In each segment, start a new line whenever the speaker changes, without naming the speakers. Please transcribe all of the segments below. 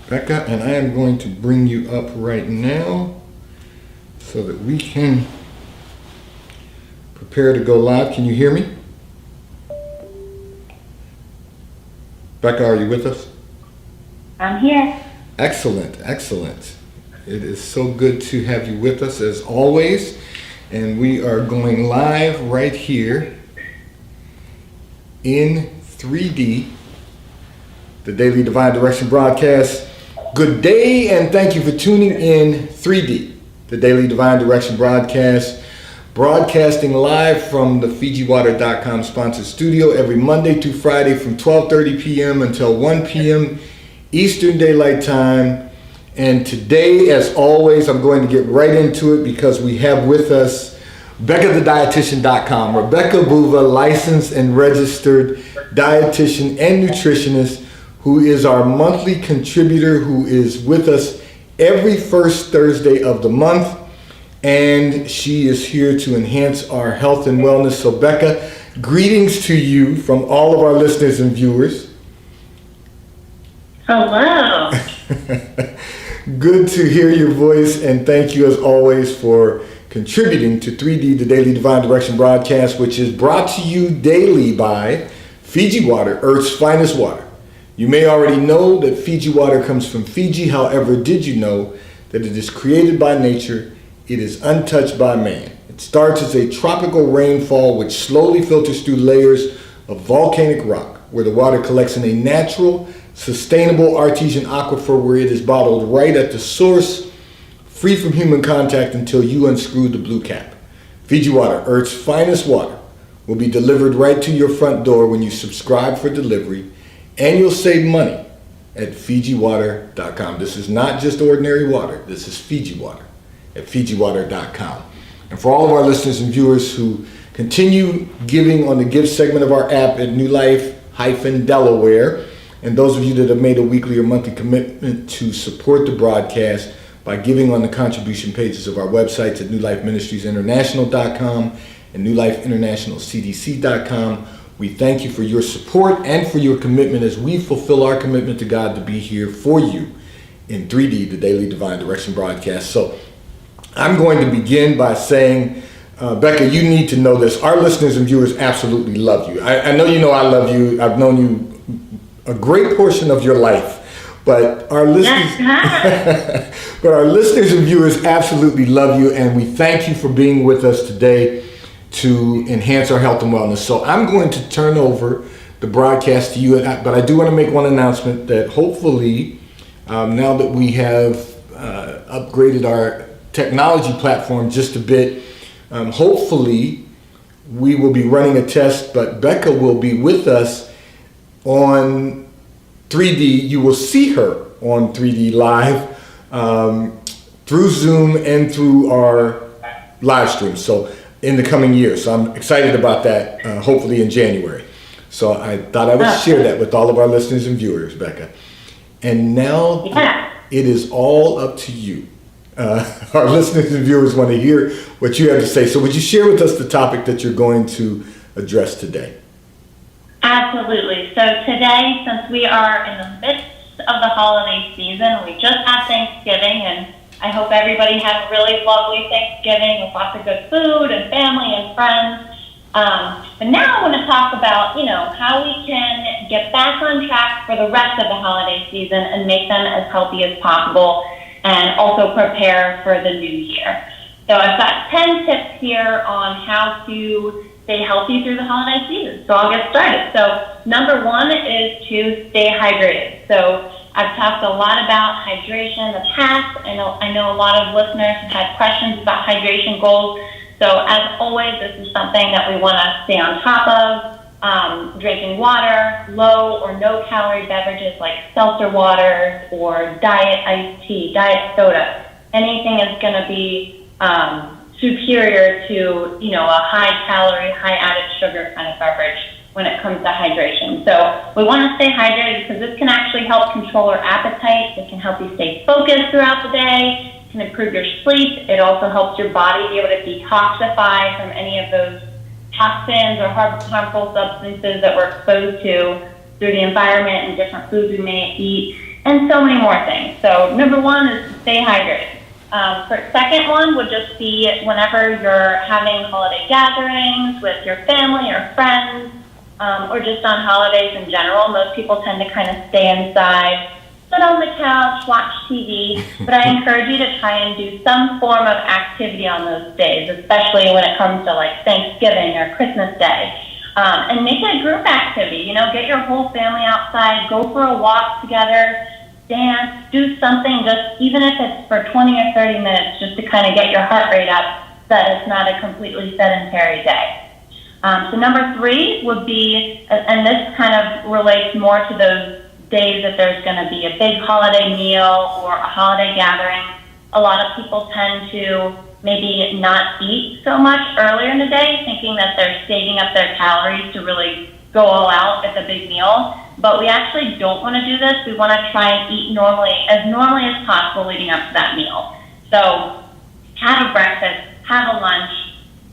Becca, and I am going to bring you up right now so that we can prepare to go live. Can you hear me? Becca, are you with us?
I'm here.
Excellent, excellent. It is so good to have you with us as always. And we are going live right here in 3D, the Daily Divine Direction broadcast. Good day and thank you for tuning in 3D, the Daily Divine Direction broadcast, broadcasting live from the FijiWater.com sponsored studio every Monday through Friday from 12:30 p.m. until 1 p.m. Eastern Daylight Time. And today, as always, I'm going to get right into it because we have with us BeccaTheDietitian.com. Rebecca Boova, licensed and registered dietitian and nutritionist, who is our monthly contributor, who is with us every first Thursday of the month. And she is here to enhance our health and wellness. So Becca, greetings to you from all of our listeners and viewers.
Hello.
Good to hear your voice, and thank you as always for contributing to 3D, the Daily Divine Direction broadcast, which is brought to you daily by Fiji Water, Earth's finest water. You may already know that Fiji water comes from Fiji. However, did you know that it is created by nature? It is untouched by man. It starts as a tropical rainfall which slowly filters through layers of volcanic rock, where the water collects in a natural, sustainable artesian aquifer where it is bottled right at the source, free from human contact until you unscrew the blue cap. Fiji Water, Earth's finest water, will be delivered right to your front door when you subscribe for delivery, and you'll save money at FijiWater.com. This is not just ordinary water. This is Fiji Water at FijiWater.com. And for all of our listeners and viewers who continue giving on the give segment of our app at New Life-Delaware, and those of you that have made a weekly or monthly commitment to support the broadcast by giving on the contribution pages of our websites at NewLifeMinistriesInternational.com and NewLifeInternationalCDC.com, we thank you for your support and for your commitment as we fulfill our commitment to God to be here for you in 3D, the Daily Divine Direction broadcast. So I'm going to begin by saying, Becca, you need to know this. Our listeners and viewers absolutely love you. I know you know I love you. I've known you a great portion of your life, but our listeners, and viewers absolutely love you, and we thank you for being with us today to enhance our health and wellness. So I'm going to turn over the broadcast to you, but I do want to make one announcement that hopefully, now that we have upgraded our technology platform just a bit, hopefully we will be running a test, but Becca will be with us on 3D. You will see her on 3D live through Zoom and through our live stream. So in the coming year. So I'm excited about that, hopefully in January. So I thought I would share that with all of our listeners and viewers, Becca. And now it is all up to you. Our listeners and viewers want to hear what you have to say. So would you share with us the topic that you're going to address today?
Absolutely. So today, since we are in the midst of the holiday season, we just had Thanksgiving, and I hope everybody had a really lovely Thanksgiving with lots of good food and family and friends. But now I want to talk about, how we can get back on track for the rest of the holiday season and make them as healthy as possible, and also prepare for the new year. So I've got 10 tips here on how to stay healthy through the holiday season. So I'll get started. So number one is to stay hydrated. So I've talked a lot about hydration in the past. I know a lot of listeners have had questions about hydration goals. So as always, this is something that we want to stay on top of. Drinking water, low or no calorie beverages like seltzer waters or diet iced tea, diet soda. Anything is going to be superior to, a high calorie, high added sugar kind of beverage when it comes to hydration. So we want to stay hydrated because this can actually help control our appetite. It can help you stay focused throughout the day. It can improve your sleep. It also helps your body be able to detoxify from any of those toxins or harmful substances that we're exposed to through the environment and different foods we may eat. and so many more things. So number one is to stay hydrated. Second one would just be whenever you're having holiday gatherings with your family or friends, or just on holidays in general. Most people tend to kind of stay inside, sit on the couch, watch TV, but I encourage you to try and do some form of activity on those days, especially when it comes to like Thanksgiving or Christmas Day. And make it a group activity, you know, get your whole family outside, go for a walk together, dance, do something, just even if it's for 20 or 30 minutes, just to kind of get your heart rate up so that it's not a completely sedentary day. So number three would be, and this kind of relates more to those days that there's going to be a big holiday meal or a holiday gathering. A lot of people tend to maybe not eat so much earlier in the day, thinking that they're saving up their calories to really go all out at the big meal. But we actually don't want to do this. We want to try and eat normally as possible leading up to that meal. So have a breakfast, have a lunch.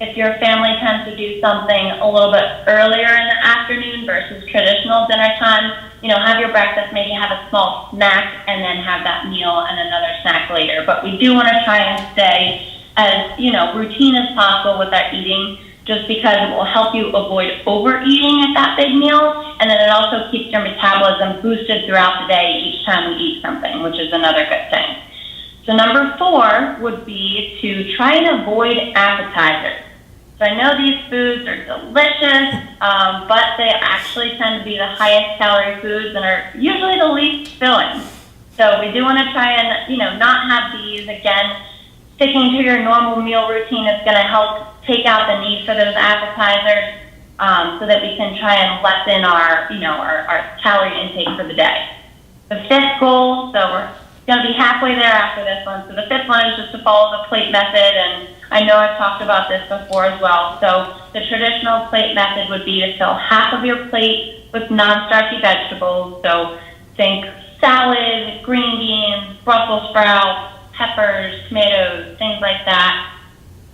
If your family tends to do something a little bit earlier in the afternoon versus traditional dinner time, you know, have your breakfast, maybe have a small snack, and then have that meal and another snack later. But we do want to try and stay as, you know, routine as possible with our eating, just because it will help you avoid overeating at that big meal, and then it also keeps your metabolism boosted throughout the day each time we eat something, which is another good thing. So number four would be to try and avoid appetizers. So I know these foods are delicious, but they actually tend to be the highest calorie foods and are usually the least filling. So we do want to try and, you know, not have these. Again, sticking to your normal meal routine is going to help take out the need for those appetizers, so that we can try and lessen our, you know, our calorie intake for the day. The fifth goal, so we're going to be halfway there after this one. So the fifth one is just to follow the plate method, and I know I've talked about this before as well. So the traditional plate method would be to fill half of your plate with non-starchy vegetables. So think salad, green beans, Brussels sprouts, peppers, tomatoes, things like that.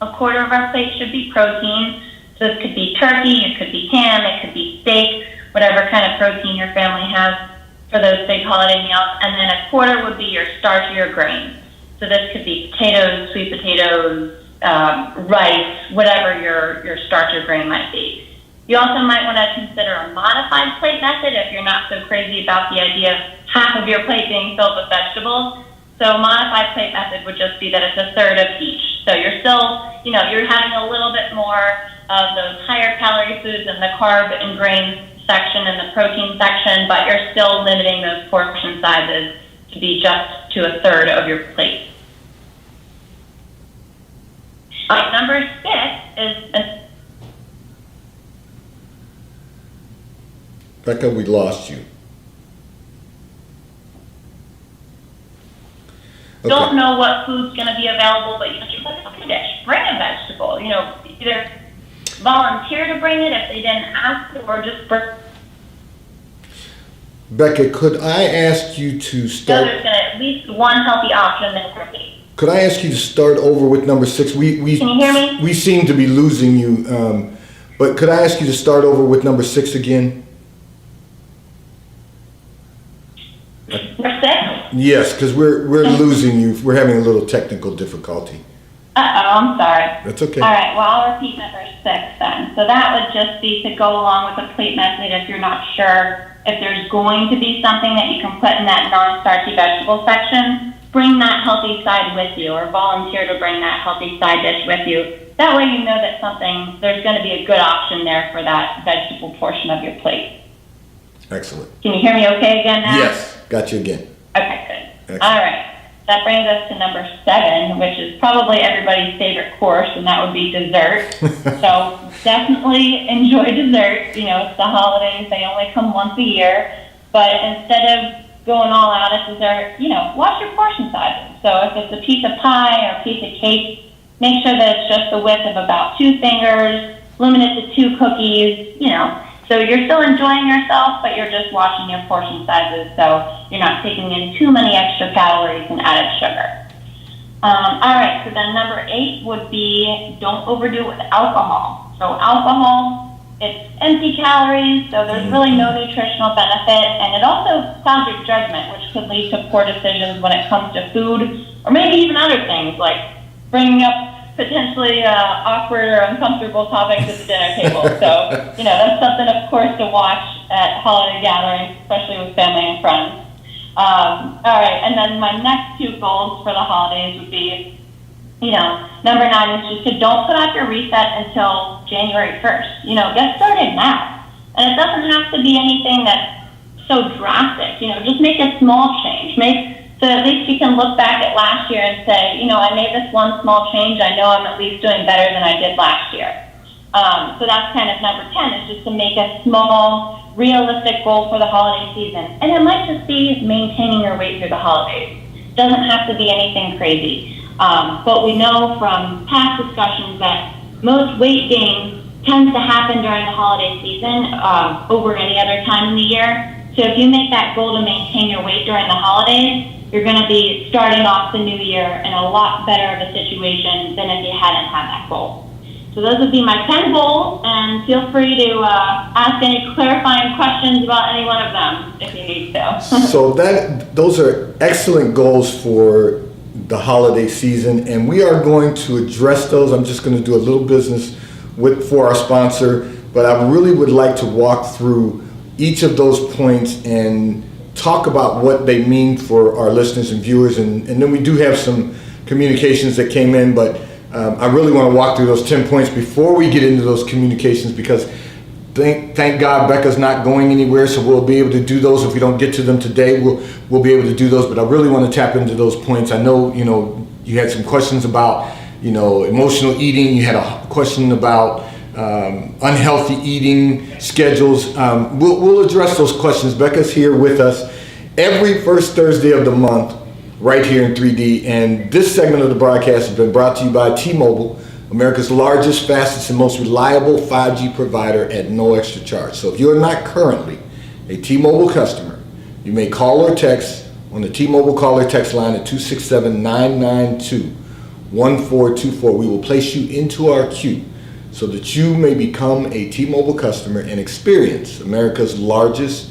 A quarter of our plate should be protein. So this could be turkey, it could be ham, it could be steak, whatever kind of protein your family has for those big holiday meals. And then a quarter would be your starchier grains. So this could be potatoes, sweet potatoes, rice, whatever your starter grain might be. You also might want to consider a modified plate method if you're not so crazy about the idea of half of your plate being filled with vegetables. So a modified plate method would just be that it's a third of each. So you're still, you know, you're having a little bit more of those higher calorie foods in the carb and grain section and the protein section, but you're still limiting those portion sizes to be just to a third of your plate. Number 6 is...
Becca, we lost you. Okay.
Don't know what food's going to be available, but you can put a dish. Bring a vegetable. You know, either volunteer to bring it if they didn't ask it, or just bring.
Becca, could I ask you to start?
So there's going to at least one healthy option in cookie.
Could I ask you to start over with number 6? We
Can you hear me?
We seem to be losing you, but could I ask you to start over with number 6 again?
Number 6?
Yes, because we're losing you. We're having a little technical difficulty.
I'm sorry.
That's okay.
All right, well, I'll repeat number 6 then. So that would just be to go along with the plate method if you're not sure if there's going to be something that you can put in that non-starchy vegetable section. Bring that healthy side with you, or volunteer to bring that healthy side dish with you. That way you know that there's going to be a good option there for that vegetable portion of your plate.
Excellent.
Can you hear me okay again now?
Yes, got you again.
Okay, good.
Excellent.
All right. That brings us to number 7, which is probably everybody's favorite course, and that would be dessert. So definitely enjoy dessert. You know, it's the holidays. They only come once a year. But instead of going all out at dessert, you know, watch your portion sizes. So if it's a piece of pie or a piece of cake, make sure that it's just the width of about 2 fingers, limit it to 2 cookies, you know. So you're still enjoying yourself, but you're just watching your portion sizes, so you're not taking in too many extra calories and added sugar. All right, so then number 8 would be don't overdo it with alcohol. So alcohol it's empty calories, so there's really no nutritional benefit, and it also clouds your judgment, which could lead to poor decisions when it comes to food, or maybe even other things, like bringing up potentially awkward or uncomfortable topics at the dinner table. So, that's something, of course, to watch at holiday gatherings, especially with family and friends. All right, and then my next two goals for the holidays would be, number 9 is just to don't put out your reset until January 1st. Get started now. And it doesn't have to be anything that's so drastic. Just make a small change. So at least you can look back at last year and say, I made this one small change. I know I'm at least doing better than I did last year. So that's kind of number 10, is just to make a small, realistic goal for the holiday season. And it might just be maintaining your weight through the holidays. It doesn't have to be anything crazy. But we know from past discussions that most weight gain tends to happen during the holiday season over any other time in the year. So if you make that goal to maintain your weight during the holidays, you're going to be starting off the new year in a lot better of a situation than if you hadn't had that goal. So those would be my 10 goals, and feel free to ask any clarifying questions about any one of them if you need to.
So those are excellent goals for the holiday season, and we are going to address those. I'm just going to do a little business for our sponsor, but I really would like to walk through each of those points and talk about what they mean for our listeners and viewers, and then we do have some communications that came in, but I really want to walk through those 10 points before we get into those communications, because thank God Becca's not going anywhere, so we'll be able to do those. If we don't get to them today, we'll be able to do those, but I really want to tap into those points. I know, you had some questions about, emotional eating. You had a question about unhealthy eating schedules. We'll address those questions. Becca's here with us every first Thursday of the month right here in 3D, and this segment of the broadcast has been brought to you by T-Mobile, America's largest, fastest, and most reliable 5G provider at no extra charge. So if you're not currently a T-Mobile customer, you may call or text on the T-Mobile call or text line at 267-992-1424. We will place you into our queue so that you may become a T-Mobile customer and experience America's largest,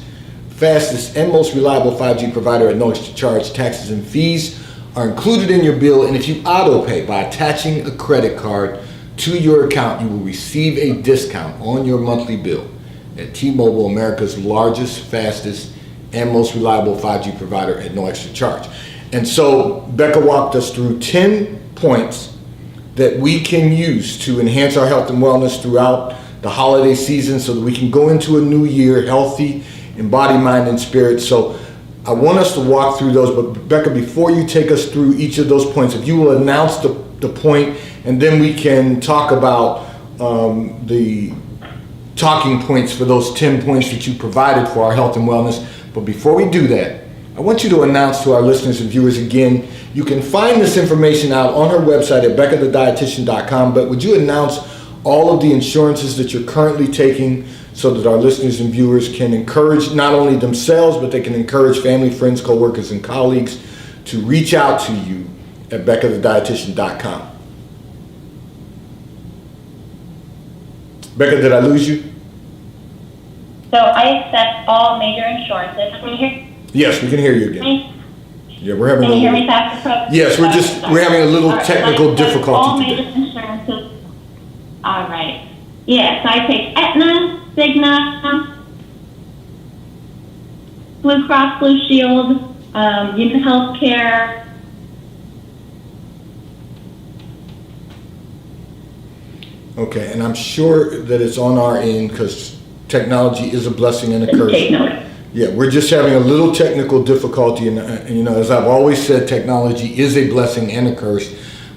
fastest, and most reliable 5G provider at no extra charge. Taxes and fees are included in your bill, and if you auto pay by attaching a credit card to your account, you will receive a discount on your monthly bill at T-Mobile, America's largest, fastest, and most reliable 5G provider at no extra charge. And so Becca walked us through 10 points that we can use to enhance our health and wellness throughout the holiday season so that we can go into a new year healthy in body, mind, and spirit. So I want us to walk through those, but Becca, before you take us through each of those points, if you will announce the point, and then we can talk about the talking points for those 10 points that you provided for our health and wellness. But before we do that, I want you to announce to our listeners and viewers again, you can find this information out on her website at BeccaTheDietitian.com, but would you announce all of the insurances that you're currently taking so that our listeners and viewers can encourage not only themselves, but they can encourage family, friends, coworkers, and colleagues to reach out to you at BeccaTheDietitian.com. Becca, did I lose you?
So I accept all major insurances. Can you hear?
Yes, we can hear you again. Yeah, we're having.
Can you hear me, Pastor Pro?
Yes, we're having a little technical difficulty
all
today.
major insurances. All right. Yes, I take Aetna, Cigna, Blue Cross Blue Shield, United Healthcare.
Okay, and I'm sure that it's on our end because technology is a blessing and a curse.
Take note.
Yeah, we're just having a little technical difficulty, and as I've always said, technology is a blessing and a curse.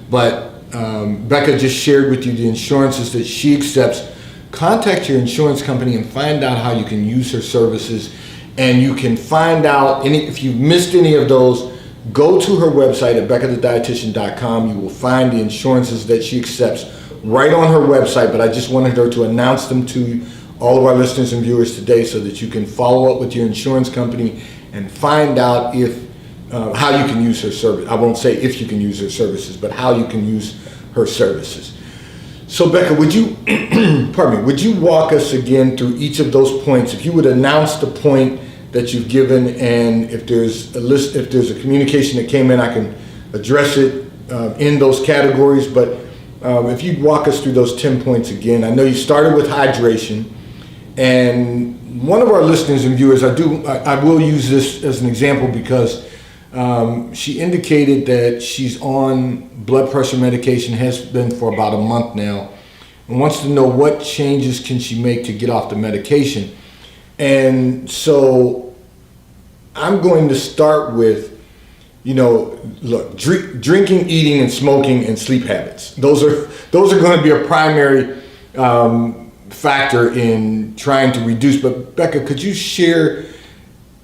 But Becca just shared with you the insurances that she accepts. Contact your insurance company and find out how you can use her services, and you can find out if you've missed any of those. Go to her website at BeccaTheDietitian.com. You will find the insurances that she accepts right on her website. But I just wanted her to announce them to all of our listeners and viewers today so that you can follow up with your insurance company and find out how you can use her service. I won't say if you can use her services, but how you can use her services. So Becca, would you, pardon me, would you walk us again through each of those points? If you would announce the point that you've given, and if there's a list, if there's a communication that came in, I can address it in those categories. But if you'd walk us through those 10 points again. I know you started with hydration, and one of our listeners and viewers, I will use this as an example because she indicated that she's on blood pressure medication, has been for about a month now, and wants to know what changes can she make to get off the medication. And so I'm going to start with, look, drinking, eating, and smoking, and sleep habits. Those are going to be a primary factor in trying to reduce. But Becca, could you share,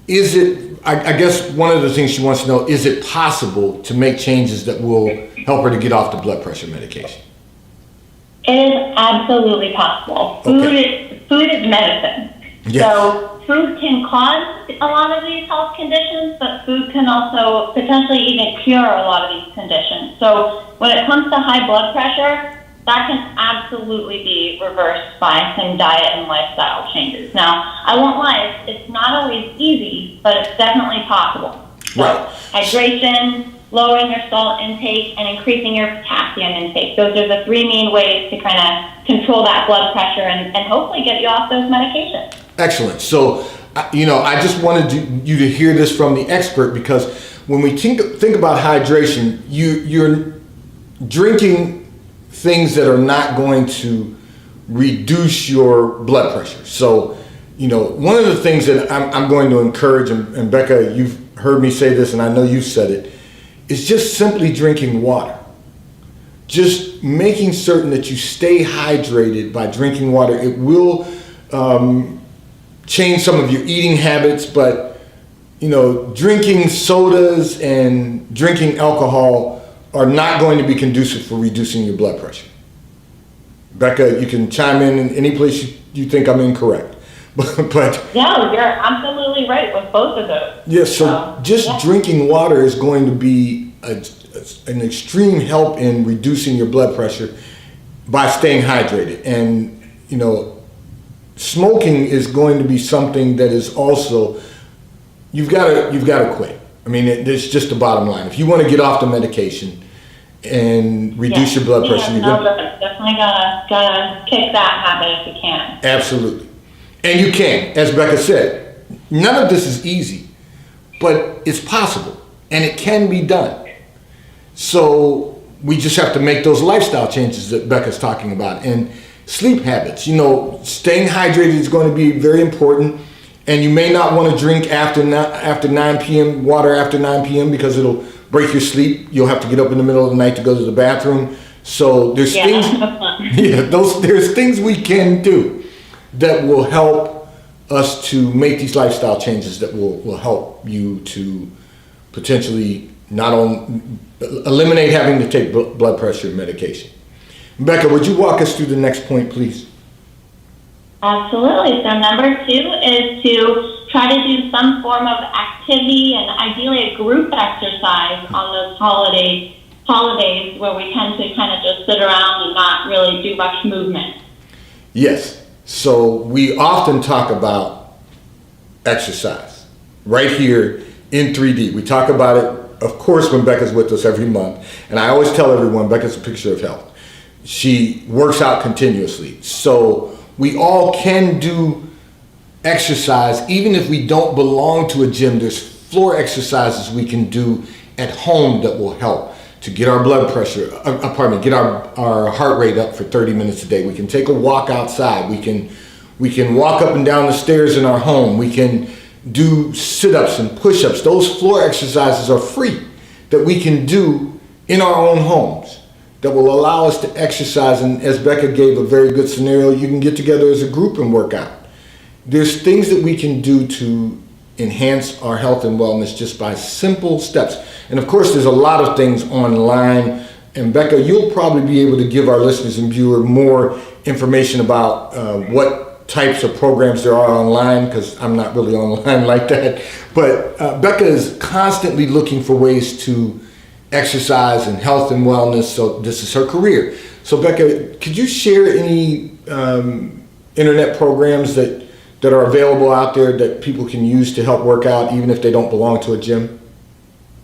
I guess one of the things she wants to know, is it possible to make changes that will help her to get off the blood pressure medication?
It is absolutely possible.
Okay.
Food is medicine.
Yes.
So food can cause a lot of these health conditions, but food can also potentially even cure a lot of these conditions. So when it comes to high blood pressure, that can absolutely be reversed by some diet and lifestyle changes. Now, I won't lie, it's not always easy, but it's definitely possible. So
Right.
hydration, lowering your salt intake, and increasing your potassium intake. Those are the three main ways to kind of control that blood pressure and hopefully get you off those medications.
Excellent. So, I just wanted you to hear this from the expert, because when we think about hydration, you're drinking things that are not going to reduce your blood pressure. So, one of the things that I'm going to encourage, and Becca, you've heard me say this, and I know you've said it, is just simply drinking water. Just making certain that you stay hydrated by drinking water. It will change some of your eating habits, but drinking sodas and drinking alcohol are not going to be conducive for reducing your blood pressure. Becca, you can chime in any place you think I'm incorrect. but
No, you're absolutely right with both of those.
yes, so drinking water is going to be an extreme help in reducing your blood pressure by staying hydrated. And smoking is going to be something that is also, you've got to quit. I mean, it's just the bottom line. If you want to get off the medication and reduce your blood pressure,
definitely gotta kick that habit if you can.
Absolutely. And you can, as Becca said, none of this is easy, but it's possible and it can be done. So we just have to make those lifestyle changes that Becca's talking about. And sleep habits, staying hydrated is going to be very important. And you may not want to drink after 9 p.m., water after 9 p.m. because it'll break your sleep. You'll have to get up in the middle of the night to go to the bathroom. So there's there's things we can do that will help us to make these lifestyle changes that will help you to potentially not only eliminate having to take blood pressure medication. Becca, would you walk us through the next point, please?
Absolutely. So number 2 is to try to do some form of activity and ideally a group exercise on those holidays where we tend to kind of just sit around and not really do much movement.
Yes. So we often talk about exercise right here in 3D. We talk about it, of course, when Becca's with us every month. And I always tell everyone, Becca's a picture of health. She works out continuously. So we all can do exercise, even if we don't belong to a gym. There's floor exercises we can do at home that will help to get our blood pressure, get our heart rate up for 30 minutes a day. We can take a walk outside. We can walk up and down the stairs in our home. We can do sit-ups and push-ups. Those floor exercises are free that we can do in our own homes that will allow us to exercise. And as Becca gave a very good scenario, you can get together as a group and work out. There's things that we can do to enhance our health and wellness just by simple steps. And of course, there's a lot of things online. And Becca, you'll probably be able to give our listeners and viewers more information about what types of programs there are online, because I'm not really online like that. But Becca is constantly looking for ways to exercise and health and wellness. So this is her career. So Becca, could you share any internet programs that are available out there that people can use to help work out, even if they don't belong to a gym?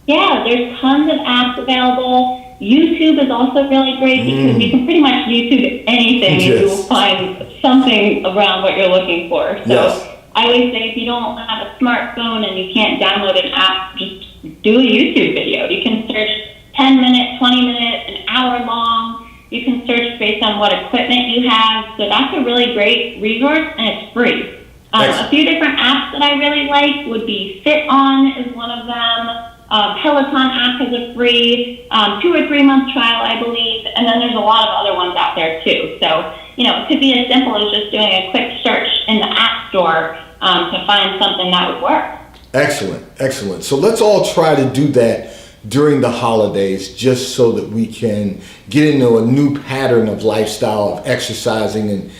Yeah, there's tons of apps available. YouTube is also really great because you can pretty much YouTube anything and you will find something around what you're looking for. So
Yes.
I always say if you don't have a smartphone and you can't download an app, just do a YouTube video. You can search 10 minutes, 20 minutes, an hour long. You can search based on what equipment you have. So that's a really great resource and it's free. A few different apps that I really like would be Fit On is one of them. Peloton app has a free 2 or 3 month trial, I believe, and then there's a lot of other ones out there too. So, it could be as simple as just doing a quick search in the App Store to find something that would work.
Excellent. So let's all try to do that during the holidays, just so that we can get into a new pattern of lifestyle, of exercising, and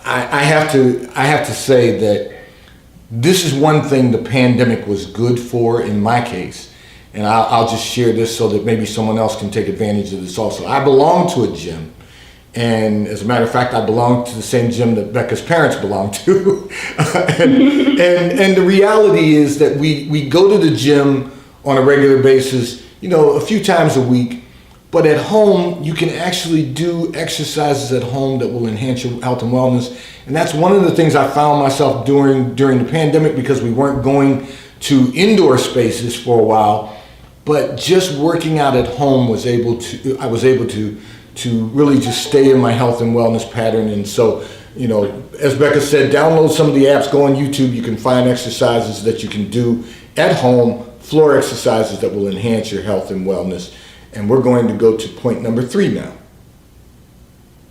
I have to say that this is one thing the pandemic was good for in my case, and I'll just share this so that maybe someone else can take advantage of this also. I belong to a gym, and as a matter of fact, I belong to the same gym that Becca's parents belong to. and the reality is that we go to the gym on a regular basis, a few times a week. But at home, you can actually do exercises at home that will enhance your health and wellness. And that's one of the things I found myself doing during the pandemic, because we weren't going to indoor spaces for a while. But just working out at home I was able to really just stay in my health and wellness pattern. And so, as Becca said, download some of the apps, go on YouTube. You can find exercises that you can do at home, floor exercises that will enhance your health and wellness. And we're going to go to point number 3 now.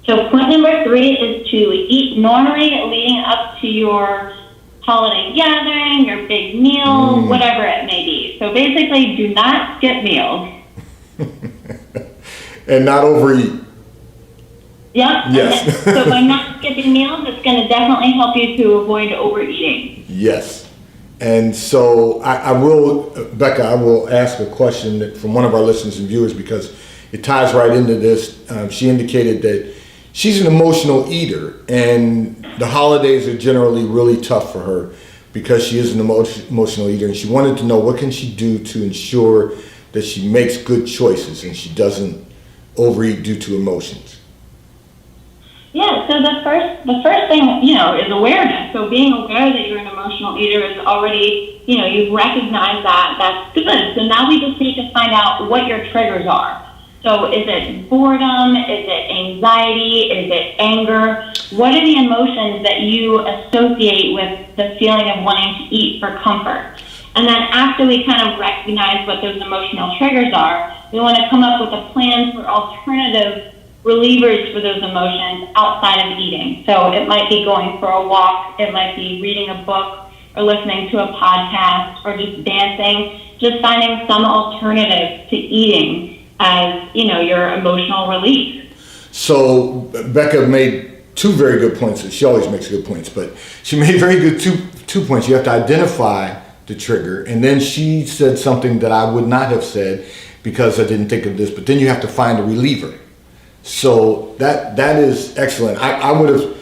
So point number 3 is to eat normally leading up to your holiday gathering, your big meal, whatever it may be. So basically, do not skip meals.
And not overeat.
Yep.
Yes.
So by not skipping meals, it's going to definitely help you to avoid overeating.
Yes. And so Becca, I will ask a question from one of our listeners and viewers, because it ties right into this. She indicated that she's an emotional eater, and the holidays are generally really tough for her because she is an emotional eater, and she wanted to know what can she do to ensure that she makes good choices and she doesn't overeat due to emotions.
Yeah, so the first thing, is awareness. So being aware that you're an emotional eater is already, you've recognized that. That's good. So now we just need to find out what your triggers are. So is it boredom? Is it anxiety? Is it anger? What are the emotions that you associate with the feeling of wanting to eat for comfort? And then after we kind of recognize what those emotional triggers are, we want to come up with a plan for alternative relievers for those emotions outside of eating. So it might be going for a walk, it might be reading a book or listening to a podcast or just dancing, just finding some alternative to eating as, your emotional relief.
So Becca made 2 very good points. She always makes good points, but she made very good two points. You have to identify the trigger, and then she said something that I would not have said because I didn't think of this, but then you have to find a reliever. So that is excellent. I would have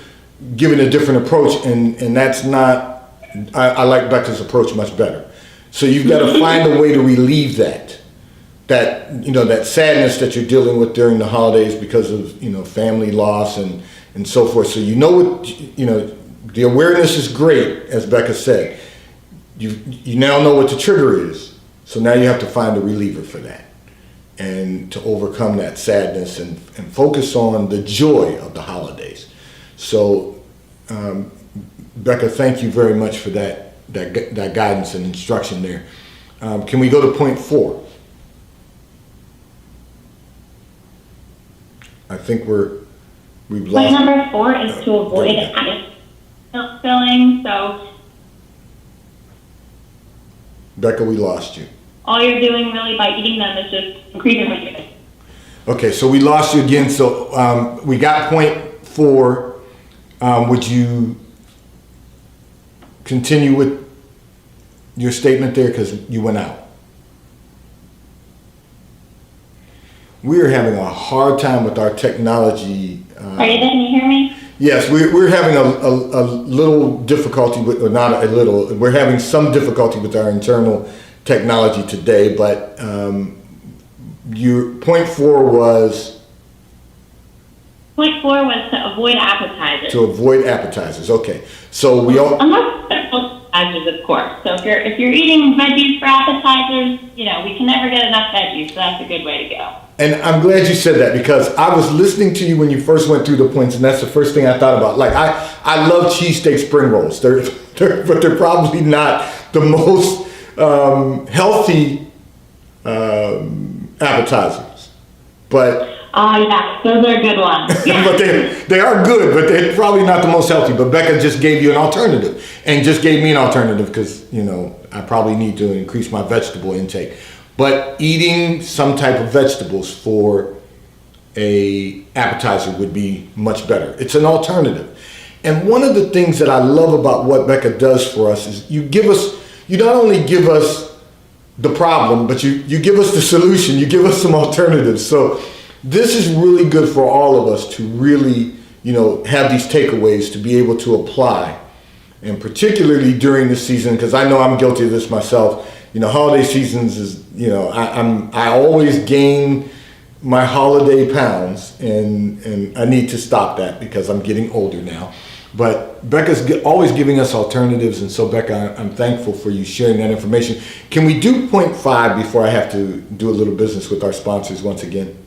given a different approach, and that's not, I like Becca's approach much better. So you've got to find a way to relieve that sadness that you're dealing with during the holidays because of, family loss and so forth. So the awareness is great, as Becca said. You now know what the trigger is. So now you have to find a reliever for that, and to overcome that sadness and focus on the joy of the holidays. So, Becca, thank you very much for that guidance and instruction there. Can we go to point 4? I think we've lost.
Point number 4 is to avoid guilt filling. So,
Becca, we lost you.
all you're doing really by eating them is just increasing what you're doing.
Okay, so we lost you again. So we got point 4. Would you continue with your statement there, because you went out? we are having a hard time with our technology.
Are you there? Can you hear me?
Yes, we're having a little difficulty with, or not a little, we're having some difficulty with our internal technology today, but your point 4 was?
Point 4 was to avoid appetizers.
To avoid appetizers, okay. So we all...
Unless appetizers, of course. So if you're eating veggies for appetizers, we can never get enough veggies, so that's a good way to go. And
I'm glad you said that, because I was listening to you when you first went through the points, and that's the first thing I thought about. Like, I love cheesesteak spring rolls, but they're probably not the most healthy appetizers. But
yeah, those are good ones.
but they are good, but they're probably not the most healthy. But Becca just gave you an alternative, and just gave me an alternative because, I probably need to increase my vegetable intake. But eating some type of vegetables for a appetizer would be much better. It's an alternative. And one of the things that I love about what Becca does for us is you not only give us the problem, but you give us the solution, you give us some alternatives. So this is really good for all of us to really, have these takeaways to be able to apply. And particularly during the season, because I know I'm guilty of this myself, holiday seasons is, I always gain my holiday pounds, and I need to stop that because I'm getting older now. But Becca's always giving us alternatives, and so Becca, I'm thankful for you sharing that information. Can we do point 5 before I have to do a little business with our sponsors once again?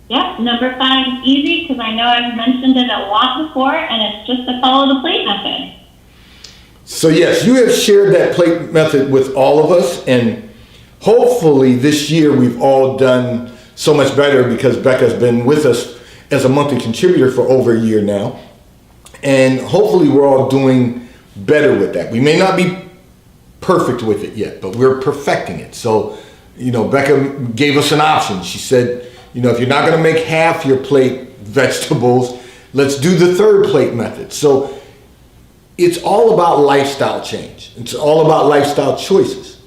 Yep, number 5 is easy because I know I've mentioned it a lot before, and it's just to follow the plate method.
So yes, you have shared that plate method with all of us, and hopefully this year we've all done so much better because Becca's been with us as a monthly contributor for over a year now. And hopefully we're all doing better with that. We may not be perfect with it yet, but we're perfecting it. So, Becca gave us an option. She said, if you're not going to make half your plate vegetables, let's do the third plate method. So it's all about lifestyle change. It's all about lifestyle choices.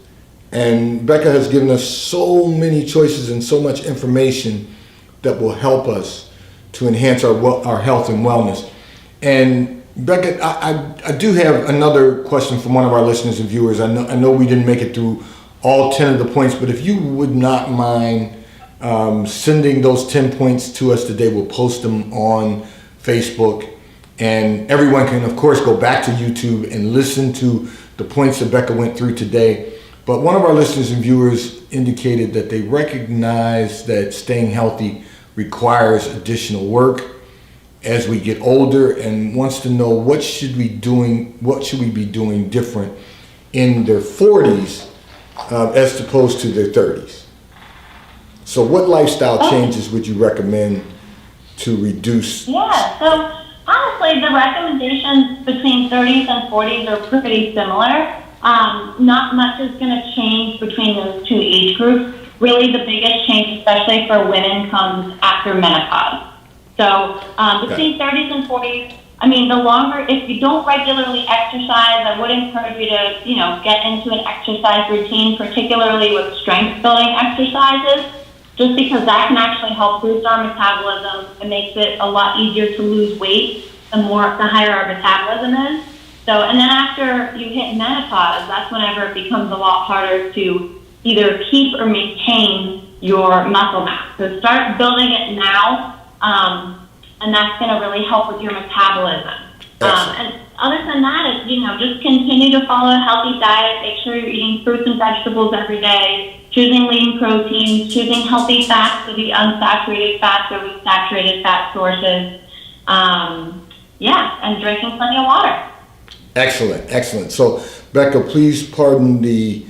And Becca has given us so many choices and so much information that will help us to enhance our health and wellness. And Becca, I do have another question from one of our listeners and viewers. I know we didn't make it through all 10 of the points, but if you would not mind sending those 10 points to us today, we'll post them on Facebook. And everyone can, of course, go back to YouTube and listen to the points that Becca went through today. But one of our listeners and viewers indicated that they recognize that staying healthy requires additional work as we get older, and wants to know what should we be doing different in their 40s as opposed to their 30s. So what lifestyle changes would you recommend to reduce?
Yeah, so honestly, the recommendations between 30s and 40s are pretty similar. Not much is going to change between those two age groups. Really, the biggest change, especially for women, comes after menopause. So between 30s and 40s, the longer, if you don't regularly exercise, I would encourage you to, get into an exercise routine, particularly with strength building exercises, just because that can actually help boost our metabolism. It makes it a lot easier to lose weight the higher our metabolism is. So, and then after you hit menopause, that's whenever it becomes a lot harder to either keep or maintain your muscle mass. So start building it now. And that's going to really help with your metabolism. And other than that, is, just continue to follow a healthy diet. Make sure you're eating fruits and vegetables every day, choosing lean proteins, choosing healthy fats, so the unsaturated fats or with saturated fat sources. And drinking plenty of water.
Excellent. So, Becca, please pardon the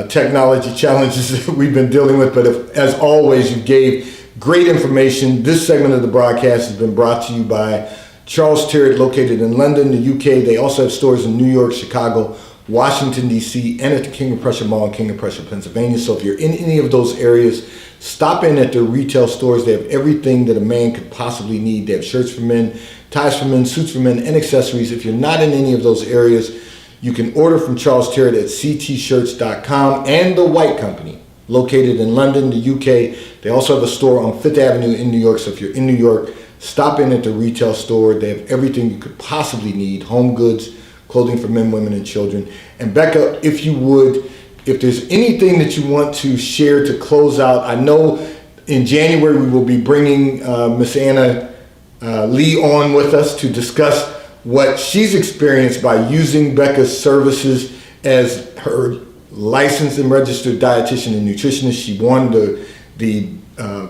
technology challenges that we've been dealing with, but as always, you gave great information. This segment of the broadcast has been brought to you by Charles Tyrwhitt, located in London, the UK. They also have stores in New York, Chicago, Washington, D.C., and at the King of Prussia Mall in King of Prussia, Pennsylvania. So if you're in any of those areas, stop in at their retail stores. They have everything that a man could possibly need. They have shirts for men, ties for men, suits for men, and accessories. If you're not in any of those areas, you can order from Charles Tyrwhitt at ctshirts.com and The White Company located in London, the UK. They also have a store on Fifth Avenue in New York. So if you're in New York, stop in at the retail store. They have everything you could possibly need: home goods, clothing for men, women, and children. And Becca, if you would, if there's anything that you want to share to close out, I know in January we will be bringing Miss Anna Lee on with us to discuss what she's experienced by using Becca's services as her licensed and registered dietitian and nutritionist. She won the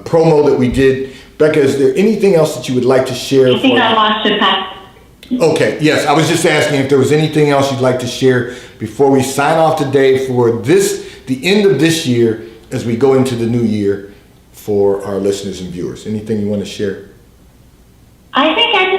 promo that we did. Becca, is there anything else that you would like to share?
I think I lost you, Pat.
Okay, yes, I was just asking if there was anything else you'd like to share before we sign off today for the end of this year as we go into the new year for our listeners and viewers. Anything you want to share?
I think I just